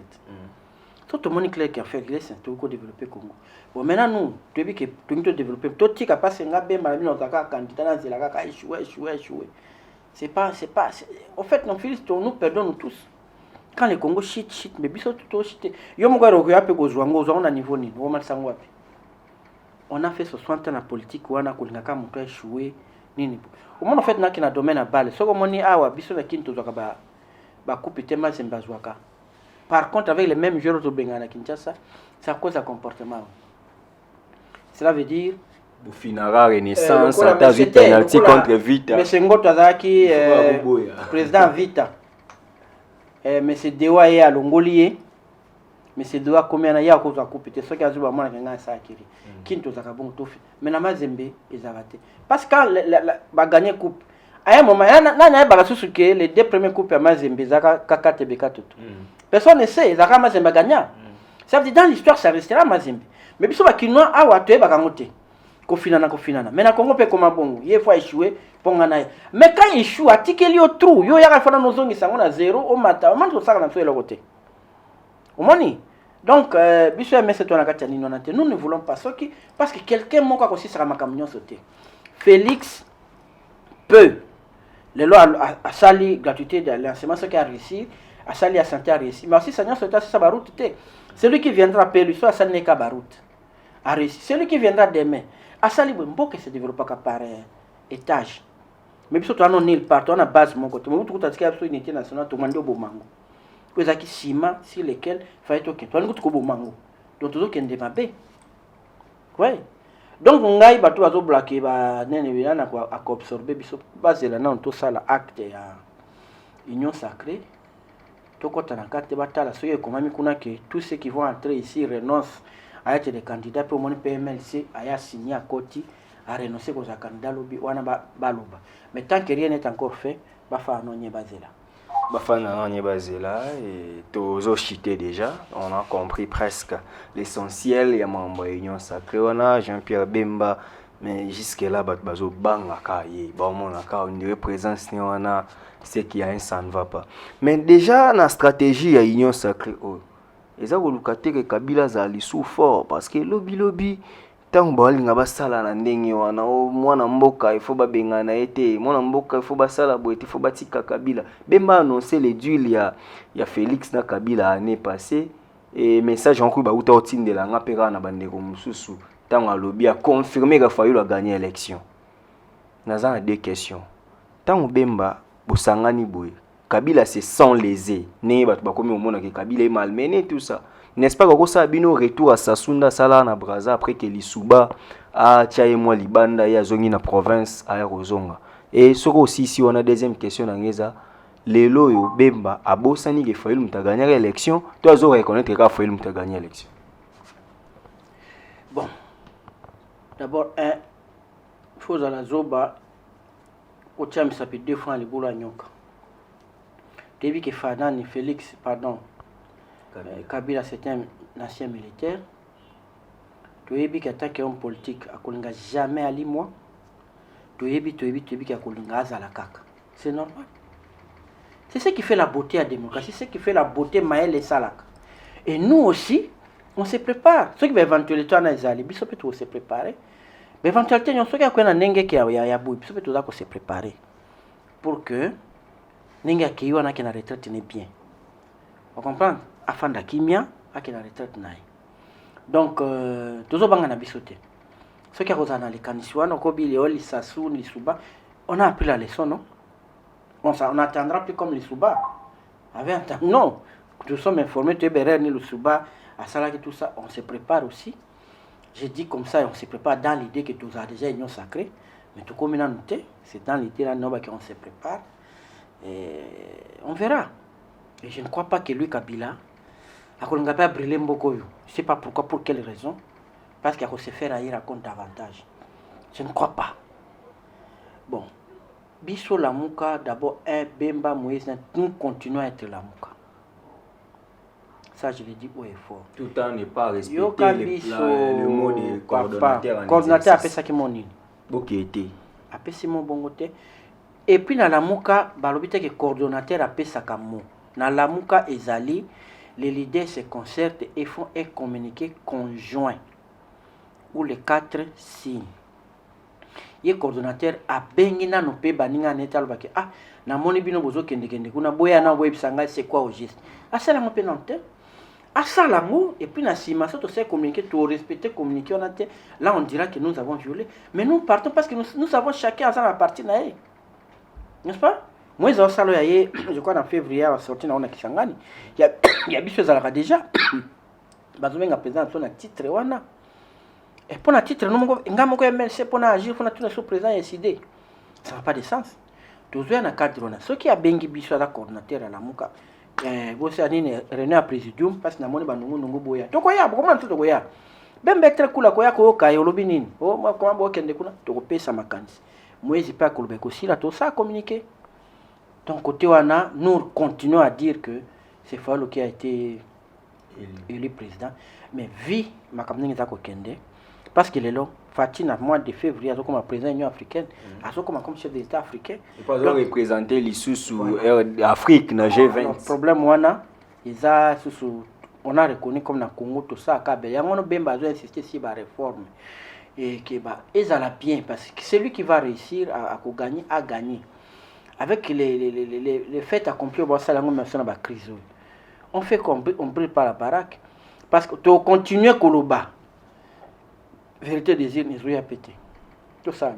Tout le monde clair qui a fait grâce tout le développer Congo. Bon maintenant nous depuis que tout le développer tout qui a passé nga ben malami nos taka candidat dans la kaka échoué. C'est pas en fait non Félix nous perdons nous tous. Quand le Congo shit mais biso tout shit. Yo mo garo ya pe ko zwango on a niveau ni on mal sango wapi. On a fait 60 ans la politique wana kulingaka muto échoué nini. Au moins en fait na kina domaine à balle. Soko moni awa biso na kinto zoka ba coupe tema zembazwaka. Par contre avec les mêmes joueurs au Bengana Kinshasa, ça cause un comportement. Cela veut dire Bufinara Renaissance à vite penalty contre Vita. Mais c'est Ngoto Azaki président Vita. Mais Dewa est à Longolier. Mais Dewa combien na ya cause à couper ce qui a zuba mona ngana sa akiri. Kinto zakabon tofi. Mais na mazembe ezabate. Parce que ba gagner coupe. À un moment na ba susu que les deux premières coupes à mazembe zaka kakate bekatutu. Personne ne sait zaka mazembe gagnant. Ça veut dire dans l'histoire ça restera mazembe. Mais biso ba kinwa awa to ba kangote. Kofinana. Mais na Congo pe comme bongo. Il faut échouer pongana. Mais quand il échoue atikeli au trou, yo ya fana nozongi sango na 0 au matin. Au moment ça na so le côté. Au moni. Donc biso mais c'est toi na kati nino nante. Nous ne voulons pas ça qui parce que quelqu'un moko aussi sera ma camion sauté. Félix peut les lois a sali gratuité de l'enseignement ce qui a réussi, a sali à santé a réussi. Mais aussi Seigneur sauté ça va route. Celui qui viendra payer lui soit sali n'est qu'à baroute. A réussi. Celui qui viendra demain asali mboka se développe par étage. Mais biso to non il part on a base mon côté. Mo tukuta tika biso unité nationale to mande bomango. Ko ezaki ciment sur lequel fallait que to ngutu ko bomango. Donc toujours kende mabe. Ouais. Donc ngai bato bazo bloquer ba nene bilana ko absorber biso base là non to sala acte ya union sacrée. To kota na carte batala soye komami kuna que tous ceux qui vont entrer ici renoncent à être des candidats pour mon PMLC à signer à côté à renoncer aux candidats lobby wana baloba. Mais tant que rien n'est encore fait, bafa anonye bazela. Bafana anonye bazela et tozo chité déjà, on a compris presque l'essentiel, il y a membre union sacrée, on a Jean-Pierre Bemba mais jusque là bazo banga kaye, ba mona ka une présence ni on a ce qui a un ça ne va pas. Mais déjà la stratégie à union sacrée eza kolukate ke Kabila zali sous fort parce que lobby tant balinga basala na ndenge wana mwana mboka il faut babengana ete mwana mboka il faut basala boete il faut batika Kabila Bemba annoncer les duels ya Félix na Kabila année passée et message en ba uta otindela nga pera na bandeko mususu tant a lobby a confirmer que Fayulu a gagné l'élection. Naza deux questions. Tant Bemba bosangani boye Kabila c'est sans léser. Ne ba komi au monde que Kabila est malmené tout ça. N'est-ce pas que ça bino retour à Sassunda Sala na Braza après que Lisuba a tiaye moi libanda ya zongi na province à Rozonga. Et ce aussi si on a deuxième question dans ngeza lelo yo Bemba abosani que Fayulu muta gagner l'élection, toi zo reconnaître que Fayulu muta gagner l'élection. Bon. D'abord faut à la zoba au tiam ça peut 2 francs les boula nyoka. Depuis que Fadani Félix, pardon, Kabila c'est un ancien militaire. Tu as vu qu'attend qu'un politique a collinga jamais à l'imois. Tu as vu qu'il a collinga à la caca. C'est normal. C'est ce qui fait la beauté à la démocratie, c'est ce qui fait la beauté Maël et Salak. Et nous aussi, on se prépare. Ceux qui veulent éventuellement toi dans les bisous peut se préparer. Mais éventuellement, ceux qui ont un nengue qui a bouille, bisous peut se préparer pour que ninga kiwa na kina retraite n'est bien. Vous comprenez? Afin de kimia, à kina retraite naï. Donc, toujours banga na bisoté. Ce qui a osé dans les canisiwan, au kobi les oli sasu ni suba, on a appris la leçon, non? on n'attendra plus comme les Souba. Non, nous sommes informés, tu es Bérer, ni le Souba, à Salaki, tout ça, on se prépare aussi. Je dis comme ça, on se prépare dans l'idée que tout a déjà union sacrée. Mais tout comme on noté, c'est dans l'idée là qu'on se prépare. Et on verra. Et je ne crois pas que lui, Kabila, il n'a pas brûlé Mbokoyo. Je ne sais pas pourquoi, pour quelle raison. Parce qu'il a se faire ailleurs raconte davantage. Je ne crois pas. Bon. Bisso Lamuka, d'abord, un Bemba Moïse, nous continuons à être Lamuka. Ça, je le dis haut et fort. Tout en n'est pas respecté le mot de coordonnateur. Coordonnateur, après ça, qui m'ont dit. Ok, été. Après, c'est mon bon côté. Et puis, dans Lamuka, balobite que coordonnateur, après ça, comme mot. Dans Lamuka, Ezali, les leaders se concertent et font un communiqué conjoint. Où les 4 signent. Le coordonnateur a bengina no pe baninga netal baki ah na moni bino bozo kende kuna boya na web sanga c'est quoi au geste ah ça la mo penante ah ça la mo et puis na sima ça to c'est communiquer tout respecter communiquer on a là on dira que nous avons violé mais nous partons parce que nous avons chacun à la partie na n'est-ce pas moi ils ont ça là je crois en février va sortir na on a Kisangani il y a biso za déjà bazo benga président son titre wana. Et pour un titre, nous avons MLC pour agir, pour tout président et décider. Ça n'a pas de sens. Tous les cadres, ceux qui ont bien guidé la coordinateur à la Mouka, vous savez, René à présidium, parce que nous avons un boya. Tokoya, comment tu tokoya? Ben betre kula koya ko kayo lobinin. Oh, moi comment bo kende kuna? Tokopé sa makanisi. Moi j'ai pas kolbeko si là tout ça communiquer. Donc côté wana, nous continuons à dire que c'est Fayulu qui a été élu président, mais vie ma kamni za ko kende. Parce qu'il est là, Fatih, au mois de février, il comme président de l'Union africaine, comme chef d'État africain. Il pas représenter l'issue sous l'Afrique, dans G20. Le problème, on a reconnu comme dans le Congo, tout ça, il y a besoin d'insister sur la réforme. Et que ils allaient bien, parce que c'est lui qui va réussir à gagner. Avec les faits accomplis, on va la crise. On fait qu'on brille par la baraque. Parce que tu continues à Koloba. Vérité désir n'est pas pété. Tout ça.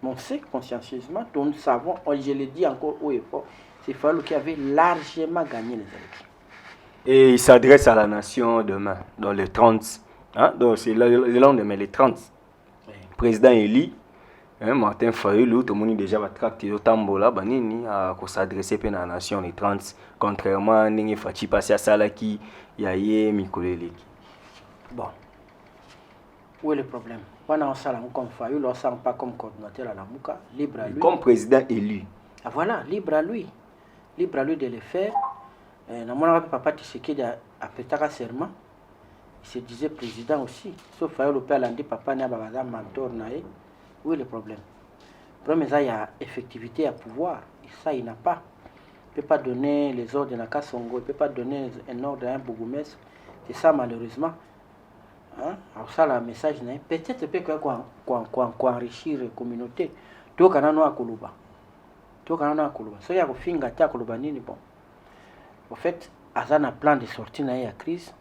On sait consciencieusement, nous savons, je le dis encore haut et fort, c'est Fayulu qui avait largement gagné les élections. Et il s'adresse à la nation demain, dans le 30. Hein? Donc c'est le lendemain, le 30. Oui. Président élu, Martin Fayulu, tout le monde déjà va tracter au tambola, banini, à s'adresser à la nation le 30. Contrairement à Nengi Fachi passé à Salaki, Yaye, Mikoleleki. Bon. Où est le problème? On a un salaire comme Fayulu, on ne sent pas comme coordinateur à la Mouka, libre à lui. Comme président élu. Ah voilà, libre à lui. Libre à lui de le faire. Mon papa Tshisekedi a prêté un serment. Il se disait président aussi. Sauf Fayulu peut aller dire papa n'a pas de mentor. Où est le problème? Le problème, c'est qu'il y a effectivité à pouvoir. Et ça, il n'a pas. Il ne peut pas donner les ordres à Kassongo. Il ne peut pas donner un ordre à un bourgmestre. C'est ça, malheureusement. Alors ça, le message, peut-être peut enrichir la communauté. Tout le monde a Koluba. Tout le monde a Koluba. Si il y a un Koluba, bon. En fait, il y a un plan de sortie de la crise.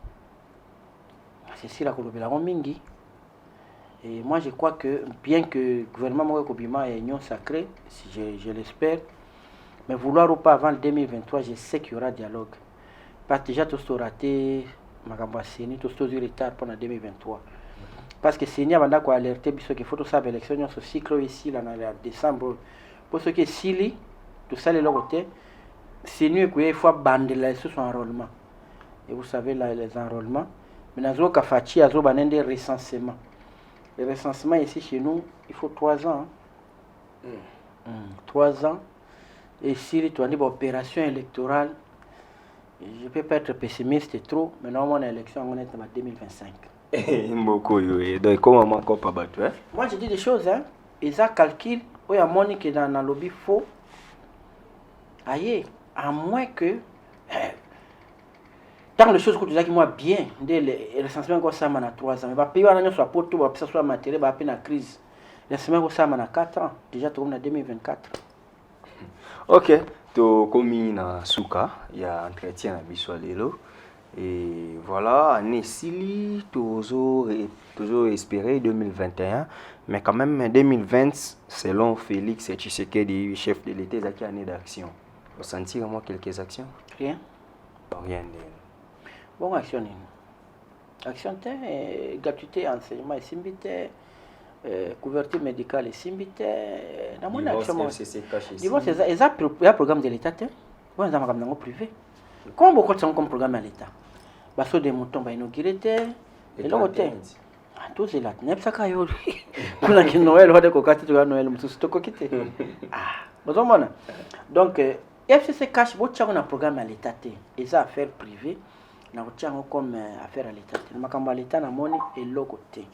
C'est si la Koluba est mingi. Et moi, je crois que, bien que le gouvernement Kobima est union sacrée, je l'espère, mais vouloir ou pas avant le 2023, je sais qu'il y aura dialogue. Parce que déjà, tout ce raté. Magamba Seni, tout ce retard pendant 2023. Parce que Seni a alerté qu'il faut que ça l'élection ce cycle ici là en décembre. Pour ce qui est Sili, tout ça les côté, Seni il faut bander sur son enrôlement. Et vous savez là les enrôlements, mais dans le Fachi, il y a des recensements. Le recensement ici chez nous, il faut 3 ans. 3 ans. Et Sili, tu as dit opération électorale. Je ne peux pas être pessimiste trop, mais normalement, l'élection, on est en 2025. Donc, comment encore pas battu? Moi, je dis des choses, ils ont calculé, il y a un qui est dans le lobby faux. Aïe, à moins que, tant les choses que tu dis qui moi bien, les recensements comme ça, on a 3 ans. Mais payer un soit pour tout, ça soit matériel, va peine la crise. Les recensements comme ça, on a 4 ans. Déjà, tout le monde en 2024. Ok. To komi na suka ya entretien na biso lelo Et voilà, année Sili, toujours espéré 2021. Mais quand même, 2020, selon Félix Tshisekedi, chef de l'État, c'est une année d'action. Vous sentez moi quelques actions? Rien. Rien. Bon, action. Action, gratuité, enseignement, et simbité, couverture médicale, et simbité. Dans mon action, il y a un programme de l'État, il y a un programme privé. Comment beaucoup de gens comme programme à l'État? Basso des moutons, bah, inauguré, et l'autre. Tous ces là, n'est pas ça qu'il y a. Pour la Noël, on a des cocottes, tu vas Noël, mais tout ce que ah, donc, FCC cash, vous avez un programme à l'État, et ça affaire privée, nous avons comme affaire à l'État. Nous avons l'État na moni et l'autre côté.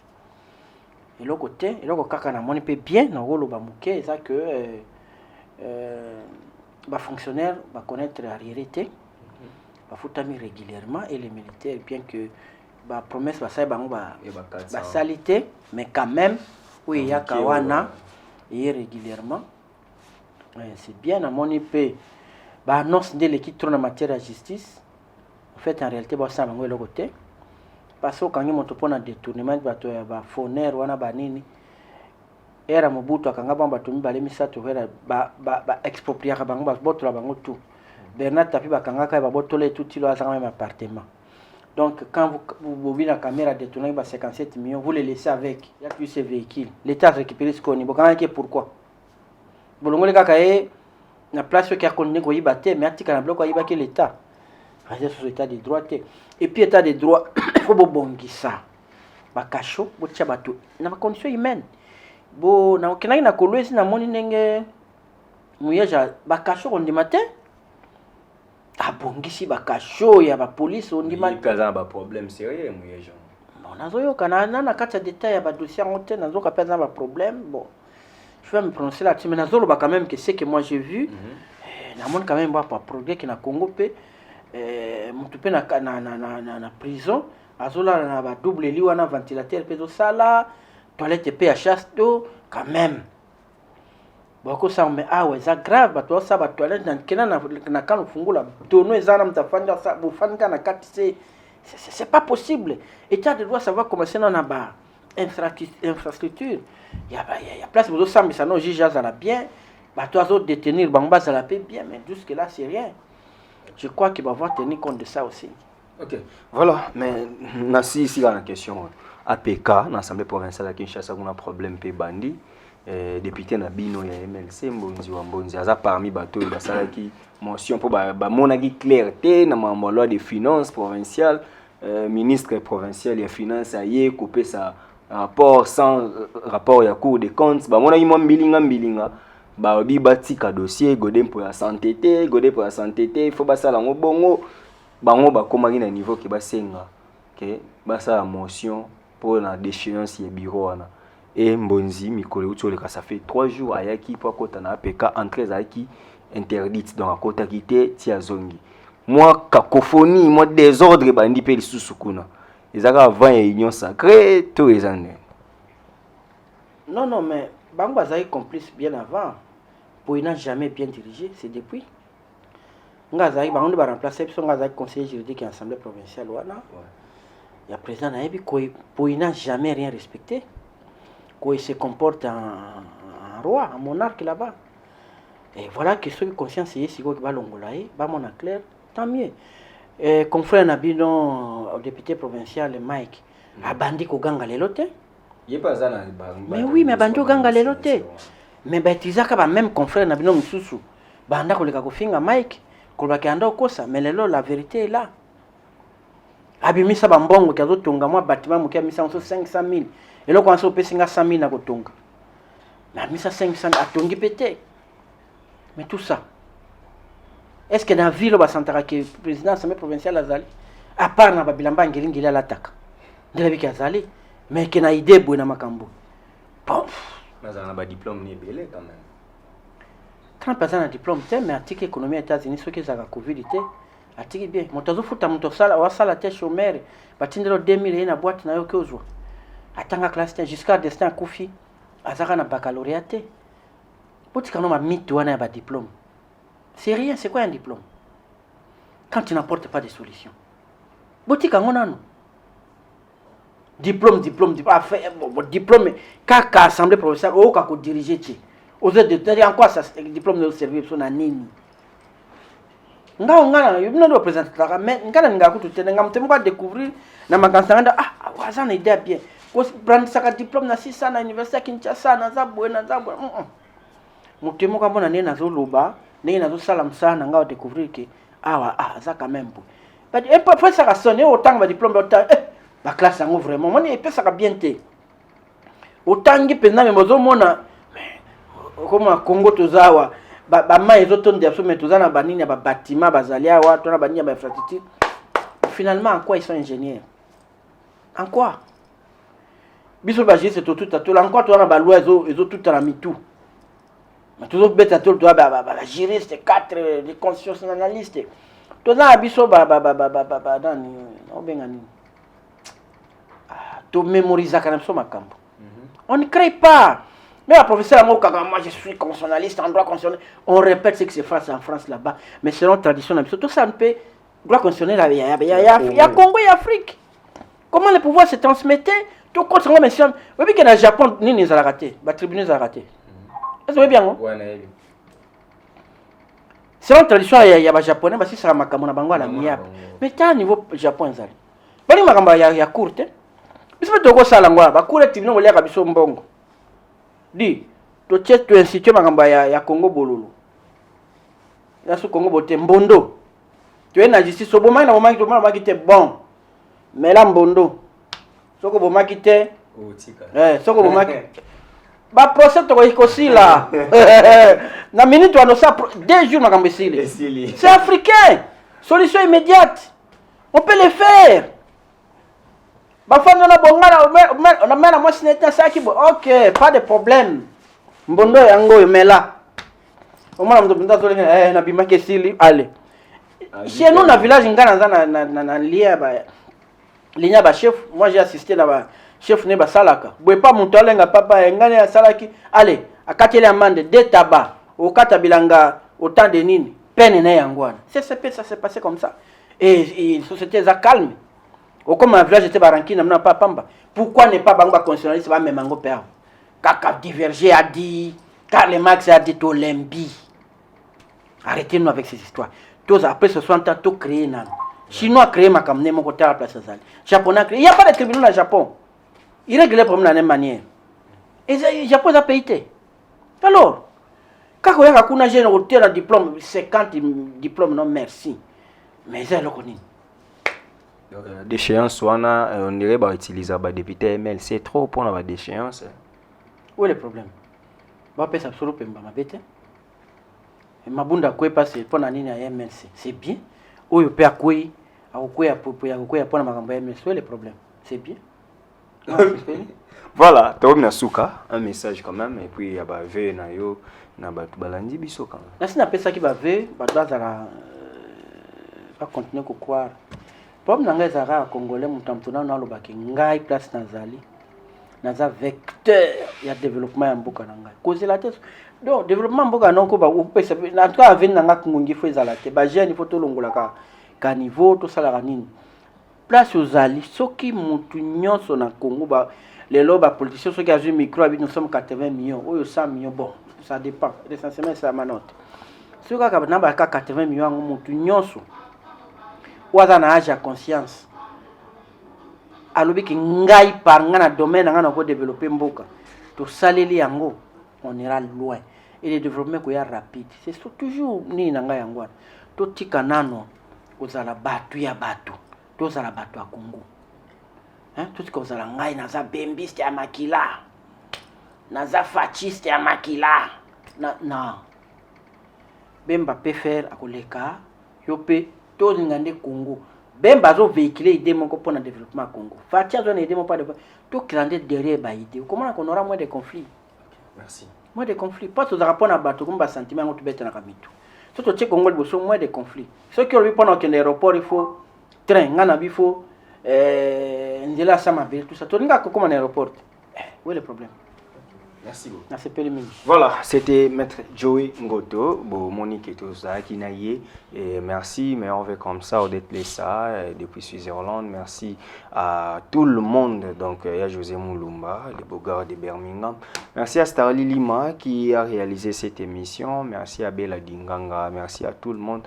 Et l'autre côté, et l'autre côté, na moni peut bien, nous avons le bamouké, ça que les fonctionnaires vont connaître la réalité, vont foutre régulièrement, et les militaires, bien que la promesse va sa salité, mais quand même, oui, il y a Kawana, et régulièrement. C'est bien, na moni peut, annonce de l'équipe en matière de justice. En fait, en réalité, ça va être le côté. Parce que quand on a un détournement, il y a un phoneur, il y a un banini. Et à Mobutu, quand on a un exproprié, il y a un tout. Bernard Tapie, quand on a un tout, il y a un appartement. Donc, quand vous voyez la caméra détournée, il y a 57 millions, vous les laissez avec. Il y a plus ces véhicules. L'État récupère ce qu'on est. Pourquoi? Vous voyez la place qui a connu mais il y a un bloc qui est l'État. C'est l'état de droit. Et puis, l'état de droit, il faut que ça. Bakacho, bochabato. Na condition humaine. Bo na okena na kolwezi na moni nenge muyeja bakacho on di matin. Abongisi bakacho ya ba police on di matin. Kaza ba problème sérieux muyeja. Bon nazo yo kana na kata détail ya ba dossier ngote nazo ka pesa ba problème. Bon. Je vais me prononcer là-dessus mais nazo ba quand même que c'est que moi j'ai vu. Na moni quand même pas progrès qui na Congo pe mutupe na prison azola na ba double lit wana ventilateur pe do sala toilette pe chasse do quand même boko ça mais ah ouais ça grave ba to ça ba toilette na kana fungula tono ezana mtafanya ça bufanga na kati c'est pas possible. État de droit ça va commencer na ba infrastructure il y a place pour ça mais ça non juge ça la bien ba to azo détenir bamba ça la paix bien mais jusque là c'est rien. Je crois qu'il va avoir tenir compte de ça aussi. Ok. Voilà, mais Nassi ici la question. APK, l'Assemblée provinciale de Kinshasa, on a un problème pe bandi. Député Nabino et MLC, Mbonzi Wambonzi, Aza parmi bateau de la qui mention pour monagi clarté dans la loi des finances provinciales, ministre provincial des finances a yé coupé sa rapport sans rapport ya cour des comptes. Monagi mo mbilinga. Ba obi batika dossier godem pour la santé il faut basa la bongo bango ba komaki na niveau ki basenga que basa la motion pour la déchéance et bureau wana et Mbonzi mikolo utole ka ça fait 3 jours ayaki pour kota na APK entrée ayaki interdite donc à kota kité tia zongi moi cacophonie moi désordre bandi pe lisusu kuna ezaka avant union sacrée tout les années non mais bango bazai complice bien avant. Il n'a jamais bien dirigé, c'est depuis. Ngazai, on va remplacer le conseiller juridique à l'Assemblée provinciale. Il y a président Naïbi, il n'a jamais rien respecté. Il se comporte en roi, en monarque là-bas. Et voilà que ceux qui conscience c'est si va l'ongolaï, va mon clair, tant mieux. Confrère Nabino, au député provincial Mike, a bandi ko ganga lelote. Mais oui, mais bandi ko ganga lelote. Mais betizaka même confrère na bino mususu banda koleka kofinga Mike kolaka anda okosa mais lelo la vérité est là abimisa bambongo kazo tonga moi bâtiment mukia misa 500 000 et là quand on pesinga 100 000 na kotonga na misa 500 atongi pété mais tout ça est-ce que dans la ville ba santara que président assemblée provinciale azali à part na babilamba ngelingi la lataka ndela biki azali mais que na idée bouna makambo bon mais on a un diplôme ni belé quand même. 30% de diplôme, mais article économie aux États-Unis, ce qui est la Covid, article bien. Montazo futa mutosala, wasala te chômeur, batindelo 2000 et na boîte na yoke ozwa. Atanga classe jusqu'à destin Koufi, azaka na baccalauréat. Poti kano ma mythe wana ba diplôme. C'est rien, c'est quoi un diplôme? Quand tu n'apportes pas de solution. botika ngo nano diplôme diplôme kaka assemblée provinciale oyoka kodirige ti ozo de en quoi ça diplôme ne servir biso na nini ngana yobino ndo présentaka mais ngana ninga kutu tene ngam temo ka découvrir na makanisa nganda aza na idée bien ko brandisaka diplôme na 600 na université ya Kinshasa na za bwe mutemo ka mbona nene nazoloba nene nazosala msana ngao découvrir que aza quand même bon but et parfois ça sonne autant ba diplôme autant ba classe yango vraiment moni epesaka bien te autant pena me bozo mona comme Congo tozawa ba mai ezotonde absolument tozana banini ba bâtiment bazali awa tona banini ba infrastructure finalement en quoi ils sont ingénieurs en quoi biso ba geste tout encore tona ba loi ezo tout na mitu mais toujours beta tout ba juriste 4 des constitutionnalistes tozana biso ba dani obengani to mémoriser quand même so makambo on ne crée pas. Mais la professeur, moi je suis constitutionnaliste en droit constitutionnel. On répète ce qui se passe en France là-bas. Mais selon la tradition, tout ça ne peut. Droit constitutionnel, il y a Congo et Afrique. Comment le pouvoir se transmettait? Tout compte sur moi, monsieur. Vous voyez que dans le Japon, ni les a raté. Le tribunal les a raté. Est-ce que vous voyez bien? Selon la tradition, il y a des Japonais, parce que c'est la makamona bango à la miable. Mais tu as un niveau Japon, ça. Il y a courte. Mais c'est pas ça, la cour est tribunal, il y a un bongo. Di to tu institut makamba ya Congo bololo ya su Congo bote mbondo tu es na justice so bomaki na bomaki to bomaki te bon mais la mbondo soko bomaki te soko bomaki ba procès to ko sila na minute on ça 2 jours makamba sile c'est africain solution immédiate on peut le faire. Bafana na bongana on a mena moi sineta saki OK pas de problème mbondo yango mela o mwana mto pinda to na bimake sili allez chez nous na village ngana na linya ba chef moi j'ai assisté na ba chef ne ba salaka boye pas muto alenga papa ngane ya salaki allez akatele amande de tabac au kata bilanga autant de nini peine na yangwana ça s'est passé comme ça et société za calme. Comme un village était baranki, n'a pas pamba. Pourquoi ne pas banga constitutionnaliste va même en père? Kaka Diverger a dit, Karl Marx a dit Olembi. Arrêtez-nous avec ces histoires. Tous après 60 ans, tout créé nan. Chinois a créé ma camne, mon côté à la place Azali. Japonais a créé. Il n'y a pas de tribunal au Japon. Il règle les problèmes de la même manière. Et le Japon a payé. Alors, quand on a un diplôme, 50 diplômes, non merci. Mais c'est le connu. Déchéance, on dirait utiliser les députés ML. C'est trop pour la déchéance. Où est le problème? Je vais faire absolument ma bête. Et ma bunda quoi passer pour la ligne à MLC. C'est bien. Où il peut accueillir, pour la MLC. Où est le problème? C'est bien. Voilà, tu as un message quand même. Et puis il y a V na yo na batu balandi biso quand même. Na sina pesa ki ba V, ba dazala va continuer à croire. Problème nanga ezara congolais mutamtuna na lobaki ngai place nazali naza vecteur ya développement ya mboka nanga cause la tête donc développement mboka noko ba upesa en tout cas avec nanga kungi fo ezala te ba jeune faut to longola ka niveau to sala nini place ozali soki mutu nyonso na Congo ba lelo ba politicien soki azui micro abi nous sommes 80 millions ou 100 millions bon ça dépend l'essentiel c'est ma note soki ka na ba 80 millions mutu nyonso waza na âge à conscience alobi ki ngai par ngana domaine ngana ko développer mboka to saleli yango on ira loin et le développement ko ya rapide c'est toujours ni na ngai yango to tika nano ozala batu ya batu to zala batu ya Congo hein tout ce que ozala ngai naza bembiste ya makila naza fasciste ya makila na bemba peut faire akoleka yope to ngande Congo bemba zo véhiculer idée mon pour le développement à Congo fatia zo idée mon pas de tout clander derrière ba idée comment on aura moins de conflits. Merci. Moins de conflits pas tout rapport na bato comme ba sentiment on tout bête na kamitu surtout tche Congo le moins de conflits ceux qui ont pendant que l'aéroport il faut train ngana il faut ndela sama tout ça to nga comment aéroport où est le problème? Merci beaucoup. na sepeli mingi. Voilà, c'était Maître Joey Ngoto, Monique et tout ça, qui n'a et merci, mais on veut comme ça, Odette Lessa, depuis Suisse-Irlande. Merci à tout le monde, donc il y a José Moulumba, le beau gars de Birmingham. Merci à Starly Lima qui a réalisé cette émission. Merci à Bella Dinganga. Merci à tout le monde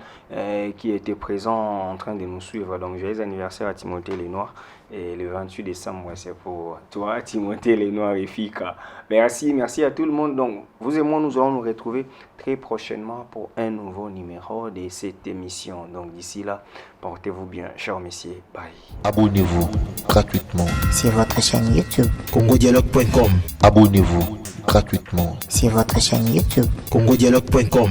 qui était présent en train de nous suivre. Donc, joyeux anniversaire à Timothée Lenoir. Et le 28 décembre, c'est pour toi, Timothée Lenoir et Fika. Merci à tout le monde. Donc, vous et moi, nous allons nous retrouver très prochainement pour un nouveau numéro de cette émission. Donc, d'ici là, portez-vous bien, chers messieurs. Bye. Abonnez-vous gratuitement. Sur votre chaîne YouTube. congodialogue.com. Abonnez-vous gratuitement. Sur votre chaîne YouTube. congodialogue.com.